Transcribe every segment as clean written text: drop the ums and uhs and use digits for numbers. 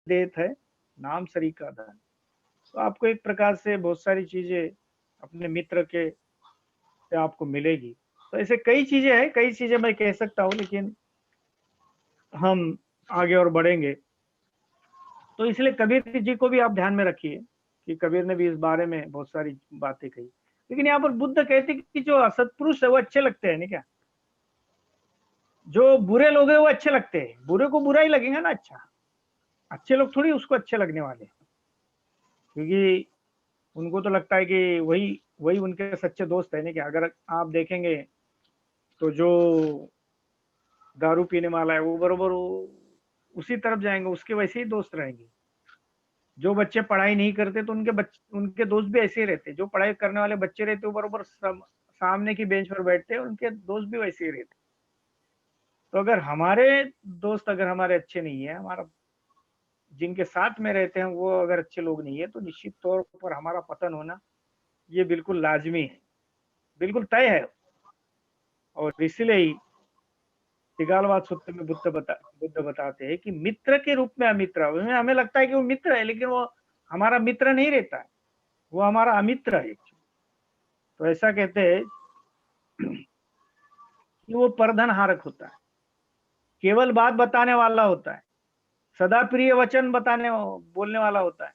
देत है, नाम सरी का धन। तो आपको एक प्रकार से बहुत सारी चीज़ें अपने मित्र के से आपको मिलेगी। तो ऐसे कई चीज़ें हैं, कई चीज़ें मैं कह सकता हूँ, लेकिन हम आगे और बढ़ेंगे। तो इसलिए कबीर जी को भी आप ध्यान में रखिए कि कबीर ने भी इस बारे में बहुत सारी बातें कही। लेकिन यहाँ पर बुद्ध कहते हैं कि जो असत्पुरुष है वो अच्छे लगते हैं, नहीं क्या? जो बुरे लोग हैं वो अच्छे लगते हैं, बुरे को बुरा ही लगेगा ना अच्छा। अच्छे लोग थोड़ी उसको अच्छे लगने वाले हैं, क्योंकि उनको तो लगता है कि वही वही उनके सच्चे दोस्त है, नहीं क्या? अगर आप देखेंगे तो जो दारू पीने वाला है वो बरोबर उसी तरफ जाएंगे, उसके वैसे ही दोस्त रहेंगे। जो बच्चे पढ़ाई नहीं करते तो उनके दोस्त भी ऐसे ही रहते हैं। जो पढ़ाई करने वाले बच्चे रहते हैं वो बरोबर सामने की बेंच पर बैठते हैं, उनके दोस्त भी वैसे ही रहते हैं। तो अगर हमारे दोस्त अगर हमारे अच्छे नहीं है, हमारा जिनके साथ में रहते हैं वो अगर अच्छे लोग नहीं है, तो निश्चित तौर पर हमारा पतन होना ये बिल्कुल लाजमी है, बिल्कुल तय है। और इसलिए ही तिगालवाद सूत्र में बुद्ध बताते हैं कि मित्र के रूप में अमित्र। हमें लगता है कि वो मित्र है, लेकिन वो हमारा मित्र नहीं रहता है, वो हमारा अमित्र है। तो ऐसा कहते हैं कि वो परधन हारक होता है, केवल बात बताने वाला होता है, सदा प्रिय वचन बोलने वाला होता है,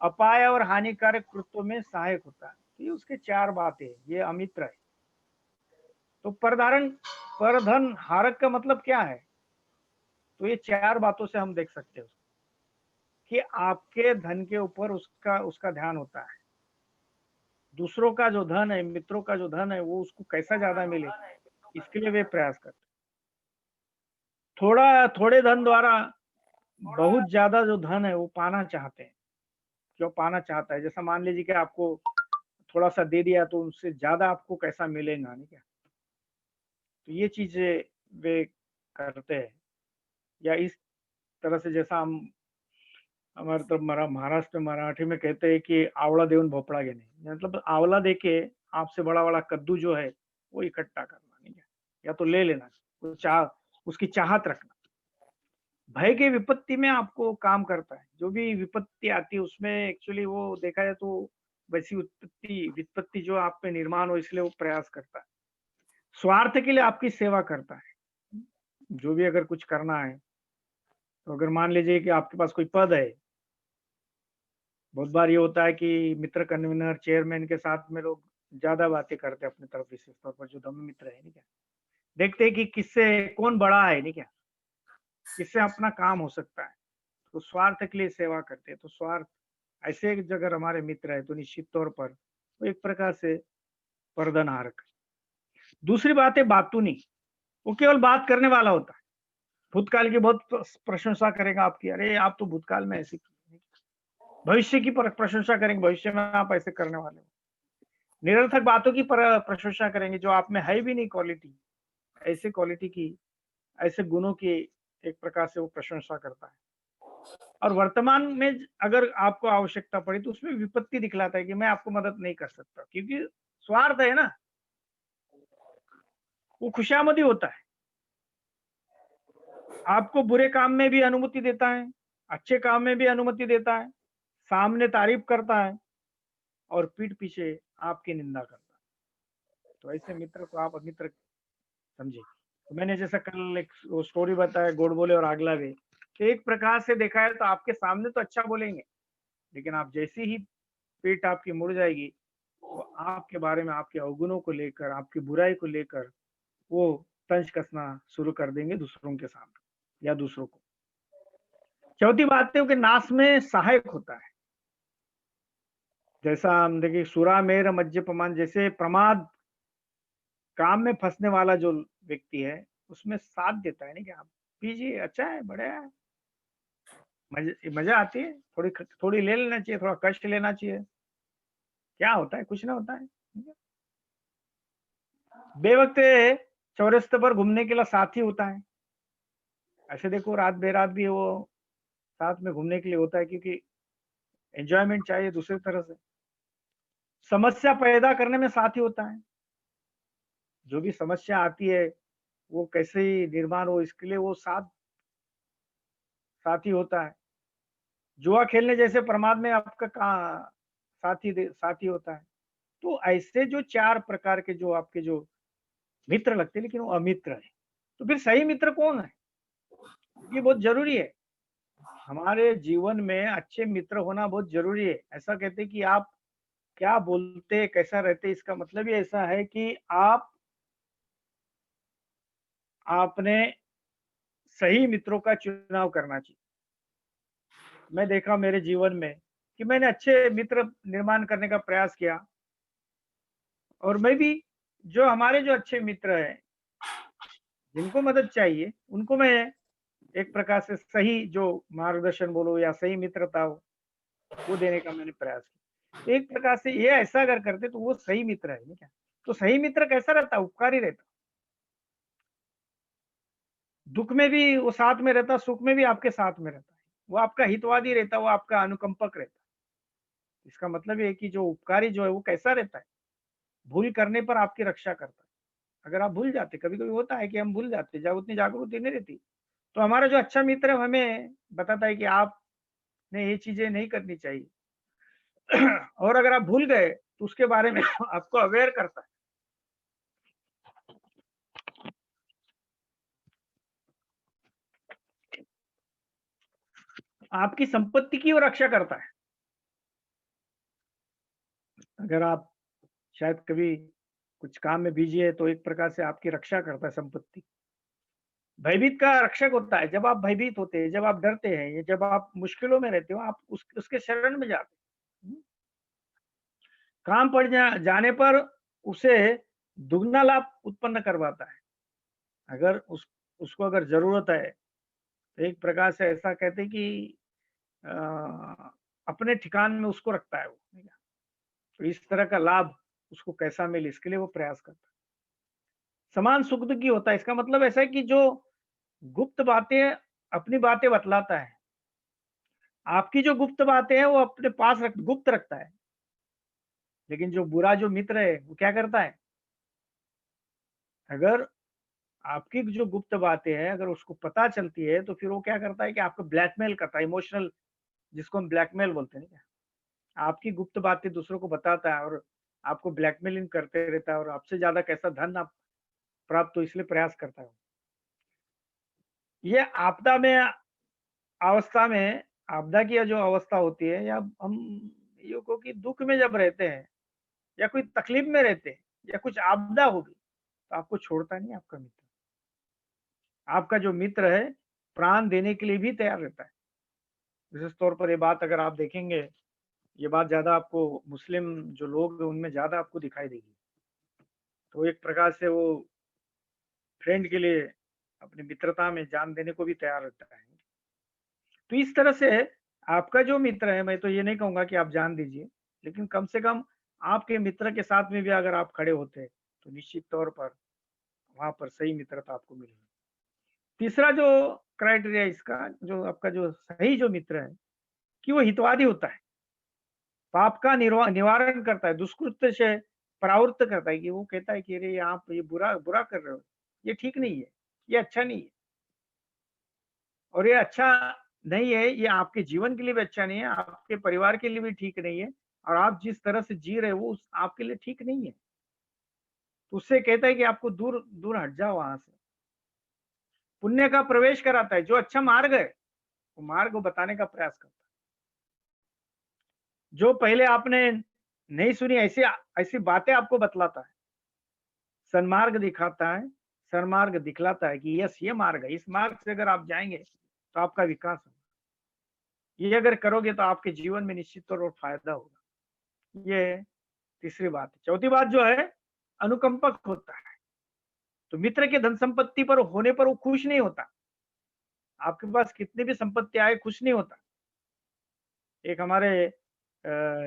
अपाय और हानिकारक कृत्यों में सहायक होता है। ये उसके चार बातें, ये अमित्र है। तो परधन हारक का मतलब क्या है? तो ये चार बातों से हम देख सकते हैं कि आपके धन के ऊपर उसका उसका ध्यान होता है। दूसरों का जो धन है, मित्रों का जो धन है, वो उसको कैसा ज्यादा मिले, इसके लिए वे प्रयास करते हैं। थोड़े धन द्वारा बहुत ज्यादा जो धन है वो पाना चाहते हैं। क्यों पाना चाहता है? जैसा मान लीजिए कि आपको थोड़ा सा दे दिया तो उससे ज्यादा आपको कैसा मिलेगा, नहीं क्या? तो ये चीजें वे करते हैं। या इस तरह से जैसा हम हमारे तरफ महाराष्ट्र में मराठी में कहते हैं कि आवड़ा देवन भोपड़ा घेने, मतलब आवला देके आपसे बड़ा बड़ा कद्दू जो है वो इकट्ठा करना, नहीं है? या तो ले लेना, उसकी चाहत रखना। भय के विपत्ति में आपको काम करता है। जो भी विपत्ति आती है उसमें एक्चुअली वो देखा जाए तो वैसी उत्पत्ति विपत्ति जो आप पे निर्माण हो, इसलिए वो प्रयास करता है। स्वार्थ के लिए आपकी सेवा करता है। जो भी अगर कुछ करना है, तो अगर मान लीजिए कि आपके पास कोई पद है, बहुत बार ये होता है कि मित्र कन्वीनर चेयरमैन के साथ में लोग ज्यादा बातें करते हैं अपनी तरफ, विशेष तौर पर जो दम मित्र है, नहीं क्या? देखते हैं कि किससे कौन बड़ा है, नहीं क्या? किससे अपना काम हो सकता है। तो स्वार्थ के लिए सेवा करते हैं। तो स्वार्थ ऐसे अगर हमारे मित्र है तो निश्चित तौर पर वो एक प्रकार से परदनहारक है। दूसरी बात है बातूनी। वो केवल बात करने वाला होता है, भूतकाल की बहुत प्रशंसा करेगा आपकी, अरे आप तो भूतकाल में ऐसे किए। भविष्य की प्रशंसा करेंगे, भविष्य में आप ऐसे करने वाले हो। निरर्थक बातों की प्रशंसा करेंगे जो आप में है भी नहीं क्वालिटी, ऐसे क्वालिटी की, ऐसे गुणों की एक प्रकार से वो प्रशंसा करता है। और वर्तमान में अगर आपको आवश्यकता पड़ी तो उसमें विपत्ति दिखलाता है कि मैं आपको मदद नहीं कर सकता, क्योंकि स्वार्थ है ना। वो खुशामदी होता है, आपको बुरे काम में भी अनुमति देता है, अच्छे काम में भी अनुमति देता है, सामने तारीफ करता है और पीठ पीछे आपकी निंदा करता है। तो ऐसे मित्र को आप मित्र समझिए। तो मैंने जैसा कल एक स्टोरी बताया, गोड़ बोले और आग लागे, तो एक प्रकार से देखा है तो आपके सामने तो अच्छा बोलेंगे, लेकिन आप जैसे ही पीठ आपकी मुड़ जाएगी, वो आपके बारे में, आपके अवगुणों को लेकर, आपकी बुराई को लेकर वो तंज कसना शुरू कर देंगे दूसरों के सामने या दूसरों को। चौथी बात है कि नाश में सहायक होता है। जैसा हम देखिए सुरा मेर मज्जपमान, जैसे प्रमाद काम में फंसने वाला जो व्यक्ति है उसमें साथ देता है, नहीं कि आप पीजिए, अच्छा है, बढ़िया है, मजा आती है, थोड़ी ले लेना चाहिए, थोड़ा कष्ट लेना चाहिए, क्या होता है, कुछ ना होता है। बेवक्त चौरस्ते पर घूमने के लिए साथी होता है। ऐसे देखो रात बेरात भी वो साथ में घूमने के लिए होता है, क्योंकि एंजॉयमेंट चाहिए दूसरी तरह से। समस्या पैदा करने में साथी होता है, जो भी समस्या आती है वो कैसे ही निर्माण हो इसके लिए वो साथी होता है। जुआ खेलने जैसे प्रमाद में आपका साथी होता है। तो ऐसे जो 4 प्रकार के जो आपके जो मित्र लगते हैं, लेकिन वो अमित्र है। तो फिर सही मित्र कौन है? ये बहुत ज़रूरी है। हमारे जीवन में अच्छे मित्र होना बहुत ज़रूरी है। ऐसा कहते हैं कि आप क्या बोलते, कैसा रहते, इसका मतलब ही ऐसा है कि आपने सही मित्रों का चुनाव करना चाहिए। मैं देखा मेरे जीवन में कि मैंने अच्छे मित्र निर्माण करने का प्रयास किया और मैं भी जो हमारे जो अच्छे मित्र हैं, जिनको मदद चाहिए, उनको मैं एक प्रकार से सही जो मार्गदर्शन बोलो या सही मित्रता हो, वो देने का मैंने प्रयास किया। तो एक प्रकार से ये ऐसा अगर करते तो वो सही मित्र है, नहीं क्या? तो सही मित्र कैसा रहता है? उपकारी रहता। दुःख में भी वो साथ में रहता, सुख में भी आपके साथ में रहता है। वो आपका हितवादी रहता, वो आपका अनुकंपक रहता। इसका मतलब ये है कि जो उपकारी जो है वो कैसा रहता है? भूल करने पर आपकी रक्षा करता है। अगर आप भूल जाते, कभी-कभी होता है कि हम भूल जाते, जब उतनी जागरूकता नहीं रहती। तो हमारा जो अच्छा मित्र है हमें बताता है कि आपने ये चीज़ें नहीं करनी चाहिए। और अगर आप भूल गए तो उसके बारे में आपको अवेयर करता है। आपकी संपत्ति की वो रक्षा करता है। अगर आप शायद कभी कुछ काम में बिज़ी है तो एक प्रकार से आपकी रक्षा करता है संपत्ति। भयभीत का रक्षक होता है। जब आप भयभीत होते हैं, जब आप डरते हैं, या जब आप मुश्किलों में रहते हो, आप उसके शरण में जाते हैं। काम पड़ जाने पर उसे दुगना लाभ उत्पन्न करवाता है। अगर उसको अगर ज़रूरत है, तो एक प्रकार से ऐसा कहते हैं कि अ, अपने ठिकान में उसको रखता है वो, ठीक है? तो इस तरह का लाभ उसको कैसा मिले इसके लिए वो प्रयास करता है। समान सुख-दुखी होता है, इसका मतलब ऐसा है कि जो गुप्त बातें अपनी बातें बतलाता है, आपकी जो गुप्त बातें हैं वो अपने पास गुप्त रखता है। लेकिन जो बुरा जो मित्र है, वो क्या करता है? अगर आपकी जो गुप्त बातें हैं, अगर उसको पता चलती है, तो फिर वो क्या करता है कि आपको ब्लैकमेल करता है, इमोशनल, जिसको हम ब्लैकमेल बोलते हैं, नहीं क्या? आपकी गुप्त बातें दूसरों को बताता है और आपको ब्लैकमेलिंग करते रहता है और आपसे ज़्यादा कैसा धन आप प्राप्त हो इसलिए प्रयास करता है। ये अवस्था में आपदा की जो अवस्था होती है, या हम ये को कि दुःख में जब रहते हैं या कोई तकलीफ में रहते हैं या कुछ आपदा हो गई, तो आपको छोड़ता नहीं आपका मित्र। आपका जो मित्र है, प्राण देने के लिए भी तैयार रहता है। विशेष तौर पर ये बात अगर आप देखेंगे, ये बात ज़्यादा आपको मुस्लिम जो लोग हैं उनमें ज़्यादा आपको दिखाई देगी। तो एक प्रकार से वो फ्रेंड के लिए अपनी मित्रता में जान देने को भी तैयार रहता है। तो इस तरह से आपका जो मित्र है, मैं तो ये नहीं कहूँगा कि आप जान दीजिए, लेकिन कम से कम आपके मित्र के साथ में भी अगर आप खड़े होते, तो निश्चित तौर पर वहाँ पर सही मित्रता आपको मिलेगी। तीसरा जो क्राइटेरिया इसका, जो आपका जो सही जो मित्र है, कि वो हितवादी होता है। पाप का निवारण करता है, दुष्कृत्य से परावृत्त करता है, कि वो कहता है कि अरे आप ये बुरा बुरा कर रहे हो, ये ठीक नहीं है, ये अच्छा नहीं है, और ये अच्छा नहीं है, ये आपके जीवन के लिए भी अच्छा नहीं है, आपके परिवार के लिए भी ठीक नहीं है, और आप जिस तरह से जी रहे हो वो आपके लिए ठीक नहीं है। तो उससे कहता है कि आपको दूर दूर हट जाओ वहां से। पुण्य का प्रवेश कराता है, जो अच्छा मार्ग है वो मार्ग को बताने का प्रयास करता है। जो पहले आपने नहीं सुनी ऐसी ऐसी बातें आपको बतलाता है, सन्मार्ग दिखाता है, सन्मार्ग दिखलाता है कि यस ये मार्ग है, इस मार्ग से अगर आप जाएंगे तो आपका विकास होगा। ये अगर करोगे तो आपके जीवन में निश्चित तौर पर फायदा होगा। ये तीसरी बात है। चौथी बात जो है, अनुकंपक होता है। तो मित्र के धन संपत्ति पर होने पर वो खुश नहीं होता। आपके पास कितनी भी संपत्ति आए, खुश नहीं होता। एक हमारे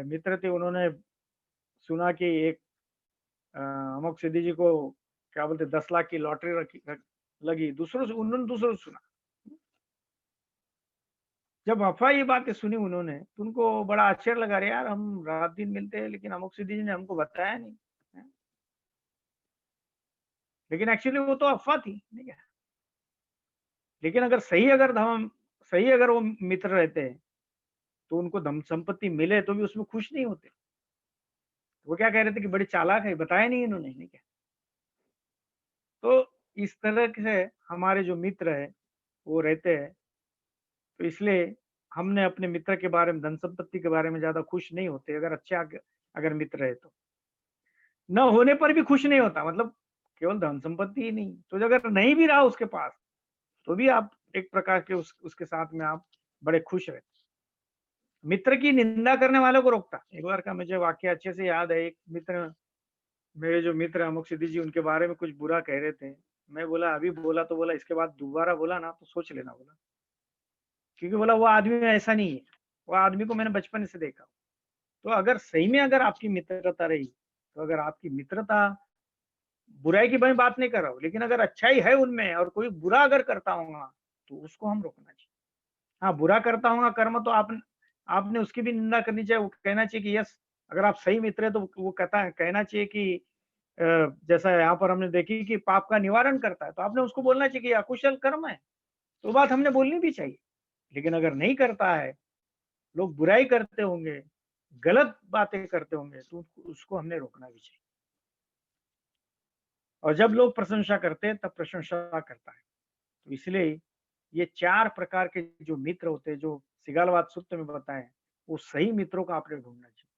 मित्र थे, उन्होंने सुना कि एक अमोक सिद्धि जी को क्या बोलते 10 लाख की लॉटरी लगी, दूसरों से उन्होंने दूसरों से सुना। जब अफ़वाह ये बातें सुनी उन्होंने, तो उनको बड़ा आश्चर्य लगा, अरे यार हम रात दिन मिलते हैं लेकिन अमोक सिद्धि जी ने हमको बताया नहीं। हैं? लेकिन एक्चुअली वो तो अफ़वाह थी, ठीक है? लेकिन अगर सही अगर वो मित्र रहते हैं, तो उनको धन संपत्ति मिले तो भी उसमें खुश नहीं होते। वो क्या कह रहे थे कि बड़ी चालाक है, बताया नहीं इन्होंने, नहीं क्या? तो इस तरह से हमारे जो मित्र है वो रहते हैं, तो इसलिए हमने अपने मित्र के बारे में, धन संपत्ति के बारे में ज़्यादा खुश नहीं होते, अगर अच्छा अगर मित्र है तो। न होने पर भी खुश नहीं होता, मतलब केवल धन संपत्ति ही नहीं, तो अगर नहीं भी रहा उसके पास, तो भी आप एक प्रकार के उसके साथ में आप बड़े खुश रहते। मित्र की निंदा करने वालों को रोकता। एक बार का मुझे वाकया अच्छे से याद है, एक मित्र, मेरे जो मित्र अमुक सिद्धि जी, उनके बारे में कुछ बुरा कह रहे थे। मैं बोला अभी बोला तो बोला, इसके बाद दोबारा बोला ना तो सोच लेना बोला। क्योंकि बोला वो आदमी ऐसा नहीं है, वो आदमी को मैंने बचपन से देखा। तो अगर सही में अगर आपकी मित्रता रही, तो अगर आपकी मित्रता, बुराई की मैं बात नहीं कर रहा हूँ, लेकिन अगर अच्छाई है उनमें और कोई बुरा अगर करता होगा, तो उसको हम रोकना चाहिए। हाँ, बुरा करता होगा कर्म, तो आपने उसकी भी निंदा करनी चाहिए, वो कहना चाहिए कि यस, अगर आप सही मित्र है तो वो कहना चाहिए कि जैसा यहाँ पर हमने देखी कि पाप का निवारण करता है, तो आपने उसको बोलना चाहिए कि अकुशल कर्म है, तो बात हमने बोलनी भी चाहिए। लेकिन अगर नहीं करता है, लोग बुराई करते होंगे, गलत बातें करते होंगे, तो उसको हमने रोकना भी चाहिए। और जब लोग प्रशंसा करते हैं तब प्रशंसा करता है। तो इसलिए ये 4 प्रकार के जो मित्र होते हैं, जो सिगालवाद सूत्र में बताए, वो सही मित्रों का आपने ढूँढना चाहिए।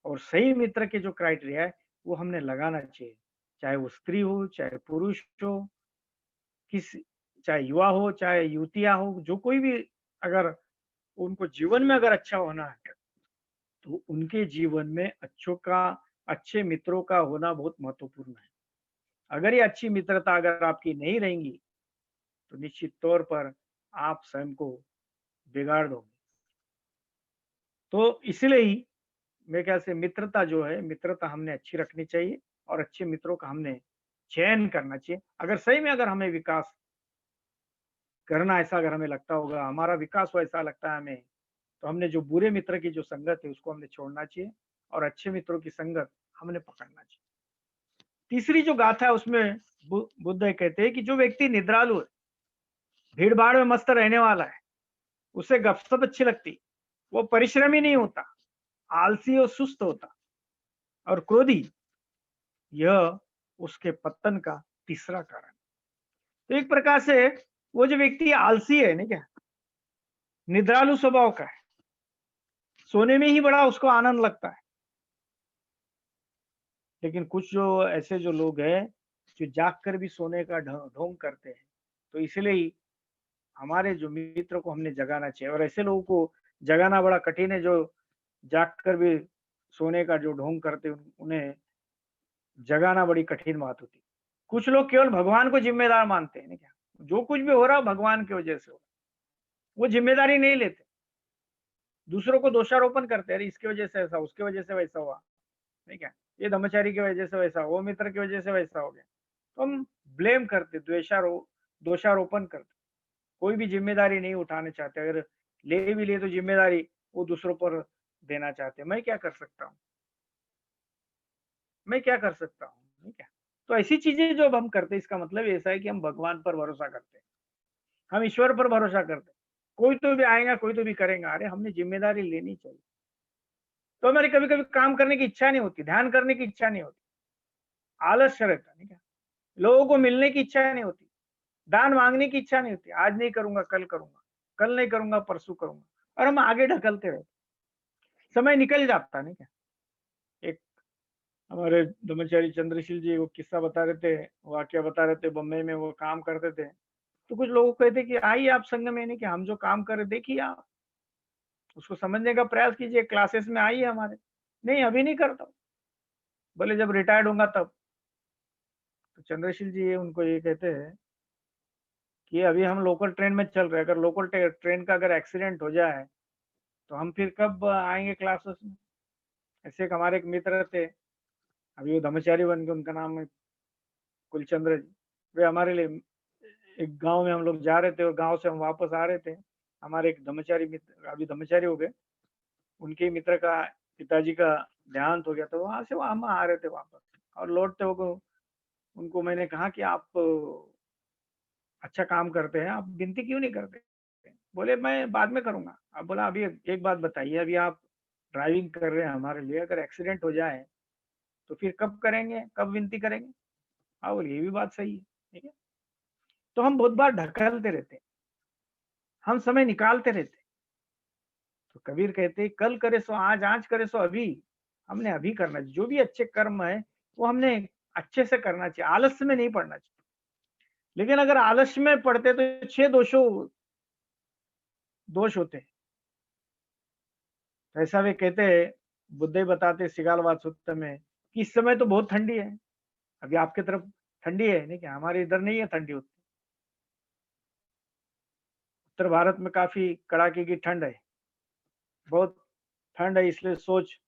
और सही मित्र के जो क्राइटेरिया है, वो हमने लगाना चाहिए। चाहे वो स्त्री हो, चाहे पुरुष हो, किस चाहे युवा हो, चाहे युवतियाँ हो, जो कोई भी, अगर उनको जीवन में अगर अच्छा होना है, तो उनके जीवन में अच्छे मित्रों का होना बहुत महत्वपूर्ण है। अगर ये अच्छी मित्रता अगर आपकी नहीं रहेंगी, तो निश्चित तौर पर आप स्वयं को बिगाड़ दोगे। तो इसलिए ही मेरे ख्याल से मित्रता जो है, मित्रता हमने अच्छी रखनी चाहिए और अच्छे मित्रों का हमने चयन करना चाहिए। अगर सही में अगर हमें विकास करना, ऐसा अगर हमें लगता होगा, हमारा विकास हो ऐसा लगता है हमें, तो हमने जो बुरे मित्र की जो संगत है उसको हमने छोड़ना चाहिए और अच्छे मित्रों की संगत हमने पकड़ना चाहिए। तीसरी जो गाथा है उसमें बुद्ध कहते हैं कि जो व्यक्ति निद्रालु है, भीड़ भाड़ में मस्त रहने वाला है, उसे गपशप अच्छी लगती, वो परिश्रमी नहीं होता, आलसी और सुस्त होता और क्रोधी, यह उसके पतन का तीसरा कारण। तो एक प्रकार से वो जो व्यक्ति आलसी है, नहीं क्या, निद्रालु स्वभाव का है, सोने में ही बड़ा उसको आनंद लगता है। लेकिन कुछ जो ऐसे जो लोग हैं, जो जाग कर भी सोने का ढोंग करते हैं, तो इसलिए ही हमारे जो मित्र को हमने जगाना चाहिए। और ऐसे लोगों को जगाना बड़ा कठिन है, जो जाग कर भी सोने का जो ढोंग करते हैं, उन्हें जगाना बड़ी कठिन बात होती है। कुछ लोग केवल भगवान को जिम्मेदार मानते हैं, नहीं क्या, जो कुछ भी हो रहा है भगवान की वजह से हो रहा है, वो जिम्मेदारी नहीं लेते, दूसरों को दोषारोपण करते हैं, अरे इसकी वजह से ऐसा, उसकी वजह से वैसा हुआ, नहीं क्या, ये धर्मचारी की वजह से वैसा, वो मित्र की वजह से वैसा हो गया। तो हम ब्लेम करते, दोषारोपण करते, कोई भी जिम्मेदारी नहीं उठाना चाहते, अगर ले भी ले तो जिम्मेदारी वो दूसरों पर देना चाहते हैं। मैं क्या कर सकता हूँ, नहीं क्या। तो ऐसी चीजें जो अब हम करते हैं, इसका मतलब ऐसा है कि हम भगवान पर भरोसा करते हैं, हम ईश्वर पर भरोसा करते हैं, कोई तो भी आएगा, कोई तो भी करेगा, अरे हमने जिम्मेदारी लेनी चाहिए। तो हमारी कभी कभी काम करने की इच्छा नहीं होती, ध्यान करने की इच्छा नहीं होती, आलस्य रहता, नहीं क्या, लोगों को मिलने की इच्छा नहीं होती, दान मांगने की इच्छा नहीं होती, आज नहीं करूंगा कल करूंगा, कल नहीं करूंगा परसों करूंगा, और हम आगे ढकलते रहते, समय निकल जाता, नहीं क्या। एक हमारे ब्रह्मचारी चंद्रशील जी वो किस्सा बता रहे थे, वाक्य बता रहे थे, बम्बई में वो काम करते थे, तो कुछ लोग कहते कि आइए आप संग में, नहीं कि हम जो काम कर रहे देखिए आप, उसको समझने का प्रयास कीजिए, क्लासेस में आइए हमारे। नहीं अभी नहीं करता, बोले जब रिटायर्ड होगा तब। तो चंद्रशील जी उनको ये कहते हैं कि अभी हम लोकल ट्रेन में चल रहे हैं, अगर लोकल ट्रेन का अगर एक्सीडेंट हो जाए, तो हम फिर कब आएंगे क्लासेस में। ऐसे एक हमारे एक मित्र थे, अभी वो धर्मचारी बन गए, उनका नाम है कुलचंद्र जी। वे हमारे लिए, एक गांव में हम लोग जा रहे थे और गांव से हम वापस आ रहे थे, हमारे एक धर्मचारी मित्र अभी धर्मचारी हो गए, उनके मित्र का पिताजी का देहांत हो गया, तो वहां से हम आ रहे थे वापस, और लौटते हो उनको मैंने कहा कि आप अच्छा काम करते हैं, आप विनती क्यों नहीं करते, बोले मैं बाद में करूँगा। अब बोला अभी एक बात बताइए, अभी आप ड्राइविंग कर रहे हैं हमारे लिए, अगर एक्सीडेंट हो जाए तो फिर कब करेंगे? कब विनती करेंगे? हाँ, बोले ये भी बात सही है, ठीक है। तो हम बहुत बार ढकलते रहते हैं, हम समय निकालते रहते हैं। तो कबीर कहते हैं कल करे सो आज, आज करे सो अभी। हमने अभी करना चाहिए, जो भी अच्छे कर्म है वो हमने अच्छे से करना चाहिए, आलस्य में नहीं पड़ना चाहिए। लेकिन अगर आलस्य में पड़ते तो 6 दोष होते हैं। तो ऐसा वे कहते हैं, बुद्ध ही बताते सिगालवाद सूत्र में कि इस समय तो बहुत ठंडी है। अभी आपकी तरफ ठंडी है नहीं क्या? हमारे इधर नहीं है ठंडी उतनी। उत्तर भारत में काफी कड़ाके की ठंड है, बहुत ठंड है, इसलिए सोच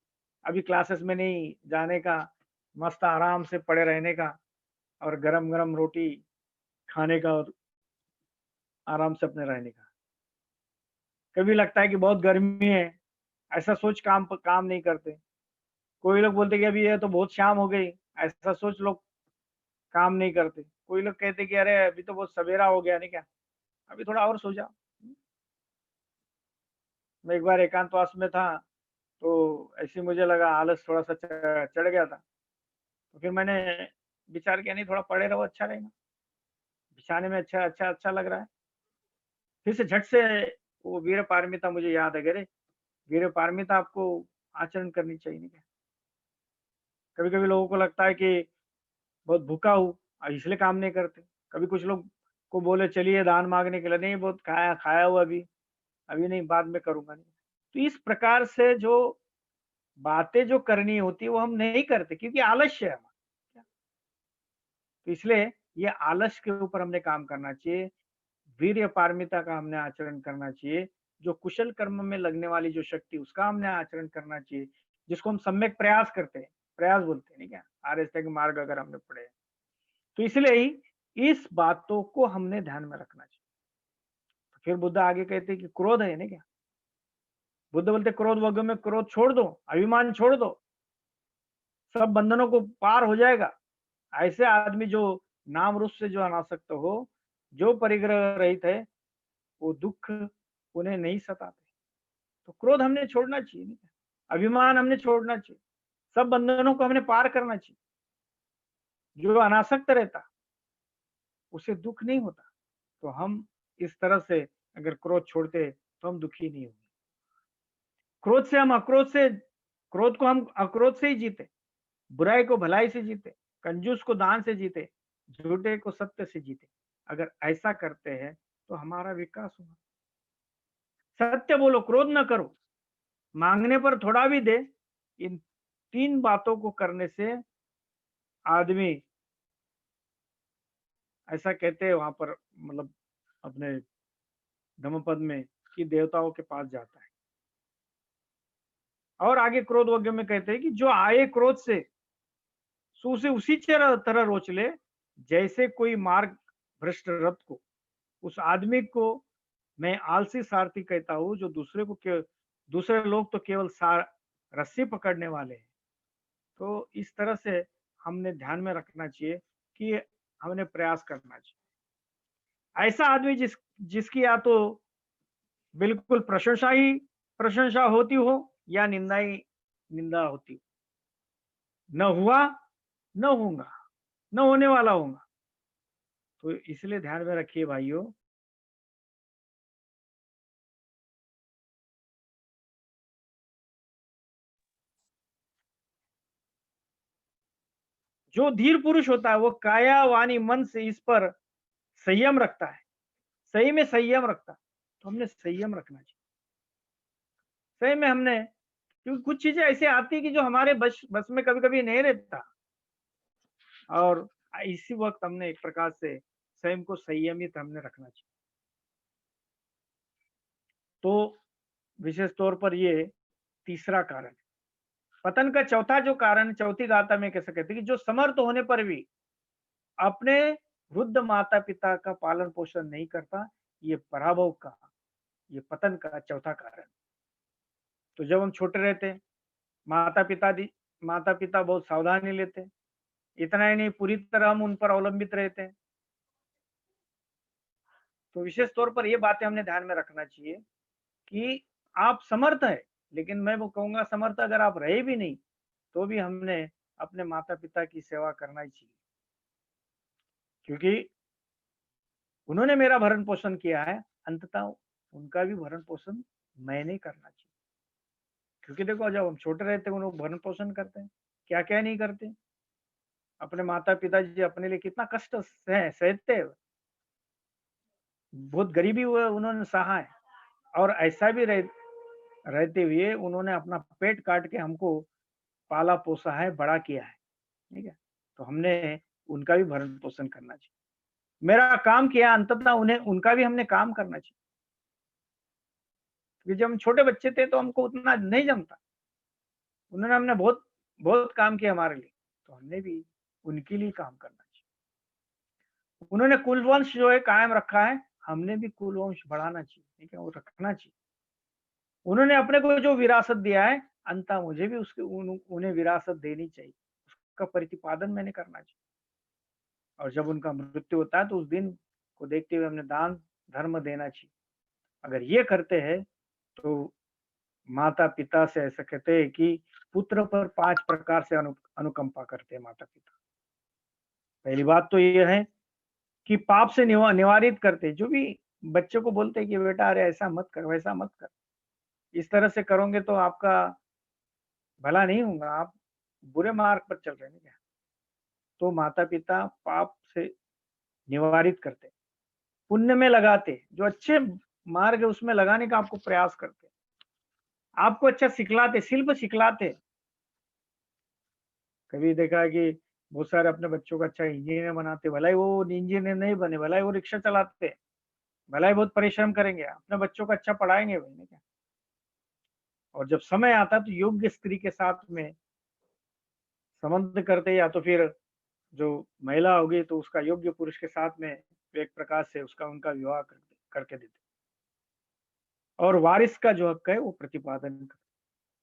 अभी क्लासेस में नहीं जाने का, मस्त आराम से पड़े रहने का और गरम-गरम रोटी खाने का और आराम से अपने रहने का। कभी लगता है कि बहुत गर्मी है, ऐसा सोच काम नहीं करते। कोई लोग बोलते कि अभी ये तो बहुत शाम हो गई, ऐसा सोच लोग काम नहीं करते। कोई लोग कहते कि अरे अभी तो बहुत सवेरा हो गया नहीं क्या, अभी थोड़ा और सो जाओ। मैं एक बार एकांतवास में था, तो ऐसे ही मुझे लगा आलस थोड़ा-सा चढ़ गया था। तो फिर मैंने विचार किया नहीं थोड़ा पड़े रहो अच्छा रहेगा, बिछाने में अच्छा लग रहा है। फिर से झट से वो वीर पारमिता मुझे याद है, अरे! वीर पारमिता आपको आचरण करनी चाहिए नहीं क्या? कभी-कभी लोगों को लगता है कि बहुत भूखा हूँ इसलिए काम नहीं करते। कभी कुछ लोग को बोले चलिए दान माँगने के लिए, नहीं बहुत खाया खाया हूँ अभी नहीं बाद में करूँगा नहीं। तो इस प्रकार से जो बातें जो करनी होती है वो हम नहीं करते क्योंकि आलस्य है हमारा। तो इसलिए ये आलस्य के ऊपर हमने काम करना चाहिए, वीर्य पारमिता का हमने आचरण करना चाहिए, जो कुशल कर्म में लगने वाली जो शक्ति उसका हमने आचरण करना चाहिए, जिसको हम सम्यक प्रयास करते हैं, प्रयास बोलते हैं नहीं क्या? आर्य मार्ग अगर हमने पढ़े हैं। तो इसलिए ही इस बातों को हमने ध्यान में रखना चाहिए। तो फिर बुद्ध आगे कहते हैं कि क्रोध है ना क्या? बुद्ध बोलते क्रोध वगैरह में क्रोध छोड़ दो, अभिमान छोड़ दो, सब बंधनों को पार हो जाएगा। ऐसे आदमी जो नाम रूप से जो अनासक्त हो, जो परिग्रह रहित है, वो दुःख उन्हें नहीं सताते। तो क्रोध हमने छोड़ना चाहिए, नहीं क्या? अभिमान हमने छोड़ना चाहिए, सब बंधनों को हमने पार करना चाहिए। जो अनासक्त रहता, उसे दुःख नहीं होता। तो हम इस तरह से अगर क्रोध छोड़ते, तो हम दुखी नहीं होंगे। क्रोध को हम अक्रोध से ही जीते, बुराई को भलाई से जीते, कंजूस को दान से जीते, झूठे को सत्य से जीते। अगर ऐसा करते हैं, तो हमारा विकास होगा। सत्य बोलो, क्रोध न करो, मांगने पर थोड़ा भी दे। इन 3 बातों को करने से आदमी ऐसा कहते हैं वहां पर मतलब अपने धम्मपद में कि देवताओं के पास जाता है। और आगे क्रोध वज्ञ में कहते हैं कि जो आए क्रोध से सो उसे उसी तरह रोच ले जैसे कोई मार्ग भ्रष्ट रथ को। उस आदमी को मैं आलसी सारथी कहता हूँ जो दूसरे लोग तो केवल रस्सी पकड़ने वाले हैं। तो इस तरह से हमने ध्यान में रखना चाहिए कि हमने प्रयास करना चाहिए। ऐसा आदमी जिसकी या तो बिल्कुल प्रशंसा होती हो या निंदा होती हो। न हुआ, न होगा, न होने वाला होगा। तो इसलिए ध्यान में रखिए भाइयों, जो धीर पुरुष होता है वो काया वाणी मन से इस पर संयम रखता है, सही में संयम रखता है। तो हमने संयम रखना चाहिए। सही में हमने, क्योंकि कुछ चीजें ऐसी आती है कि जो हमारे बस में कभी कभी नहीं रहता, और इसी वक्त हमने एक प्रकार से स्वयं को संयमित हमने रखना चाहिए। तो विशेष तौर पर ये तीसरा कारण है। पतन का चौथा जो कारण, चौथी गाथा में कैसे कहते हैं कि जो समर्थ होने पर भी अपने वृद्ध माता पिता का पालन पोषण नहीं करता, ये पराभव का, ये पतन का चौथा कारण। तो जब हम छोटे रहते, माता पिता माता पिता बहुत सावधानी लेते, इतना ही नहीं पूरी तरह हम उन पर अवलंबित रहते हैं। तो विशेष तौर पर ये बातें हमने ध्यान में रखना चाहिए कि आप समर्थ हैं, लेकिन मैं वो कहूँगा समर्थ अगर आप रहे भी नहीं, तो भी हमने अपने माता-पिता की सेवा करना ही चाहिए। क्योंकि उन्होंने मेरा भरण-पोषण किया है, अंततः उनका भी भरण-पोषण मैंने ही करना चाहिए। क्योंकि देखो जब हम छोटे रहते हैं, वो लोग भरण-पोषण करते हैं, क्या-क्या नहीं करते। अपने माता-पिता जी अपने लिए कितना कष्ट सहते हैं, बहुत गरीबी वो उन्होंने सहा है और ऐसा भी रहते हुए उन्होंने अपना पेट काट के हमको पाला-पोसा है, बड़ा किया है, ठीक है? तो हमने उनका भी भरण-पोषण करना चाहिए। मेरा काम किया अंततः उन्हें उनका भी हमने काम करना चाहिए। क्योंकि जब हम छोटे बच्चे थे तो हमको उतना नहीं जमता। उन्होंने हमने बहुत बहुत काम किया हमारे लिए, तो हमने भी उनके लिए काम करना चाहिए। उन्होंने कुलवंश जो है कायम रखा है, हमने भी कुलवंश बढ़ाना चाहिए, ठीक है? वो रखना चाहिए। उन्होंने अपने को जो विरासत दिया है, अंततः मुझे भी उसके उन्हें विरासत देनी चाहिए। उसका प्रतिपादन मैंने करना चाहिए। और जब उनका मृत्यु होता है तो उस दिन को देखते हुए हमने दान धर्म देना चाहिए। अगर ये करते हैं तो माता-पिता से ऐसा कहते हैं कि पुत्र पर 5 प्रकार से अनुकंपा करते हैं माता-पिता। पहली बात तो ये है कि पाप से निवारित करते हैं। जो भी बच्चे को बोलते हैं कि बेटा अरे ऐसा मत कर, वैसा मत कर। इस तरह से करोगे तो आपका भला नहीं होगा, आप बुरे मार्ग पर चल रहे हैं क्या? तो माता-पिता पाप से निवारित करते हैं, पुण्य में लगाते, जो अच्छे मार्ग है उसमें लगाने का आपको प्रयास करते। आपको अच्छा सिखलाते, शिल्प सिखलाते। कभी देखा है कि बहुत सारे अपने बच्चों को अच्छा इंजीनियर बनाते, भला ही वो इंजीनियर नहीं बने, भला ही वो रिक्शा चलाते, भला ही बहुत परिश्रम करेंगे, अपने बच्चों को अच्छा पढ़ाएँगे वही नहीं क्या? और जब समय आता है तो योग्य स्त्री के साथ में संबंध करते या तो फिर जो महिला होगी तो उसका योग्य पुरुष के साथ में एक प्रकार से उसका उनका विवाह करके देते और वारिस का जो हक है वो प्रतिपादन करते।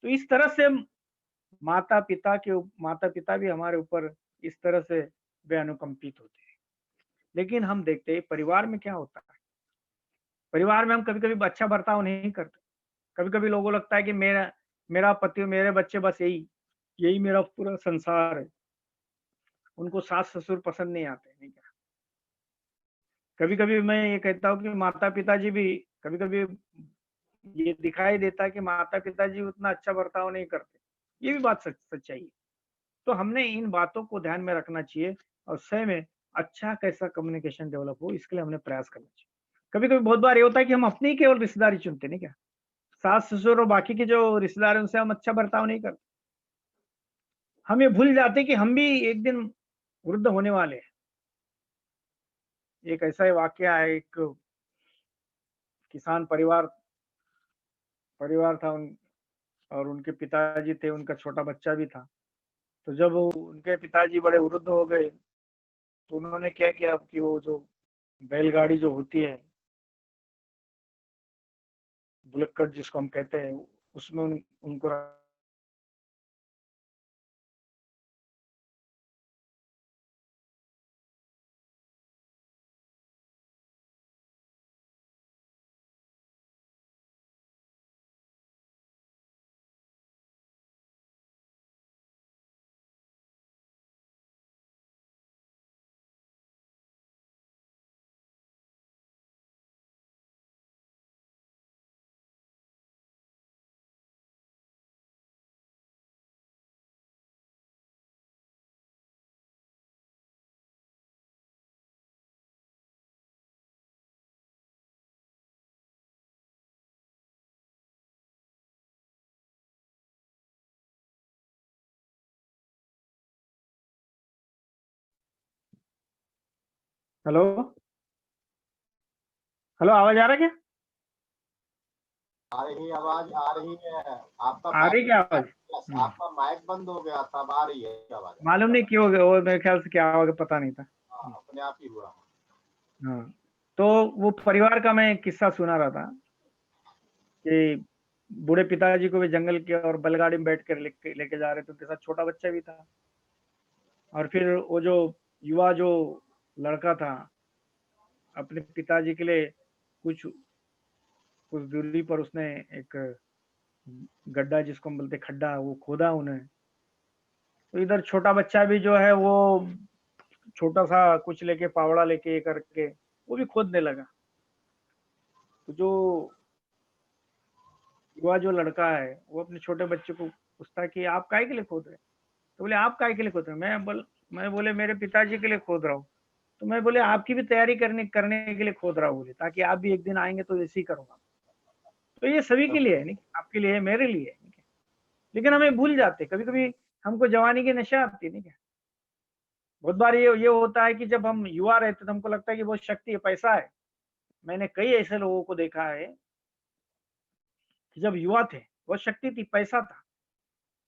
तो इस तरह से माता-पिता भी हमारे ऊपर इस तरह से वे अनुकंपित होते हैं। लेकिन हम देखते हैं परिवार में क्या होता है, परिवार में हम कभी-कभी अच्छा बर्ताव नहीं करते। कभी-कभी लोगों को लगता है कि मेरा मेरा पति और मेरे बच्चे बस यही यही मेरा पूरा संसार है। उनको सास-ससुर पसंद नहीं आते, नहीं क्या? कभी-कभी मैं ये कहता हूँ कि माता-पिता जी भी कभी-कभी ये दिखाई देता है कि माता-पिता जी उतना अच्छा बर्ताव नहीं करते। ये भी बात सच्चाई है। तो हमने इन बातों को ध्यान में रखना चाहिए और सही में अच्छा कैसा कम्युनिकेशन डेवलप हो इसके लिए हमने प्रयास करना चाहिए। कभी-कभी बहुत बार ये होता है कि हम अपनी केवल रिश्तेदारी चुनते हैं, नहीं क्या? सास-ससुर और बाकी के जो रिश्तेदार हैं उनसे हम अच्छा बर्ताव नहीं करते। हम ये भूल जाते हैं कि हम भी एक दिन वृद्ध होने वाले हैं। एक ऐसा ही वाकया है, एक किसान परिवार था और उनके पिताजी थे, उनका छोटा बच्चा भी था। तो जब उनके पिताजी बड़े वृद्ध हो गए, तो उन्होंने क्या किया कि वो जो बैलगाड़ी जो होती है, बुलेट कट जिसको हम कहते हैं, उसमें उनको हेलो, हेलो आवाज आ रहा है क्या? आ रही आवाज आ रही है। आपका आ रही माइक क्या आवाज? आपका माइक बंद हो गया तब आ रही है आवाज। मालूम नहीं क्यों हो गया, वो मेरे ख्याल से क्या होगा पता नहीं था। हाँ, अपने आप ही हुआ। हाँ, तो वो परिवार का मैं किस्सा सुना रहा था कि बूढ़े पिताजी को भी जंगल के और बैलगाड़ी में बैठ कर लेके जा रहे थे, उनके साथ छोटा बच्चा भी था। और फिर वो जो युवा जो लड़का था, अपने पिताजी के लिए कुछ कुछ दूरी पर उसने एक गड्ढा, जिसको हम बोलते हैं खड्डा, वो खोदा उन्हें। तो इधर छोटा बच्चा भी जो है वो छोटा सा कुछ लेके, फावड़ा लेके, ये करके वो भी खोदने लगा। तो जो युवा जो लड़का है वो अपने छोटे बच्चे को पूछता है कि आप काहे के लिए खोद रहे हैं? तो बोले आप काहे के लिए खोद रहे हैं? मैं बोले मेरे पिताजी के लिए खोद रहा हूँ। तो मैं बोले आपकी भी तैयारी करने करने के लिए खोद रहा हूँ, बोले ताकि आप भी एक दिन आएंगे तो ऐसे ही करूंगा। तो ये सभी के लिए है, नहीं आपके लिए है, मेरे लिए है, नहीं क्या? लेकिन हमें भूल जाते कभी कभी, हमको जवानी की नशा आती है, नहीं क्या? बहुत बार ये होता है कि जब हम युवा रहते तो हमको लगता है कि बहुत शक्ति है, पैसा है। मैंने कई ऐसे लोगों को देखा है कि जब युवा थे बहुत शक्ति थी, पैसा था,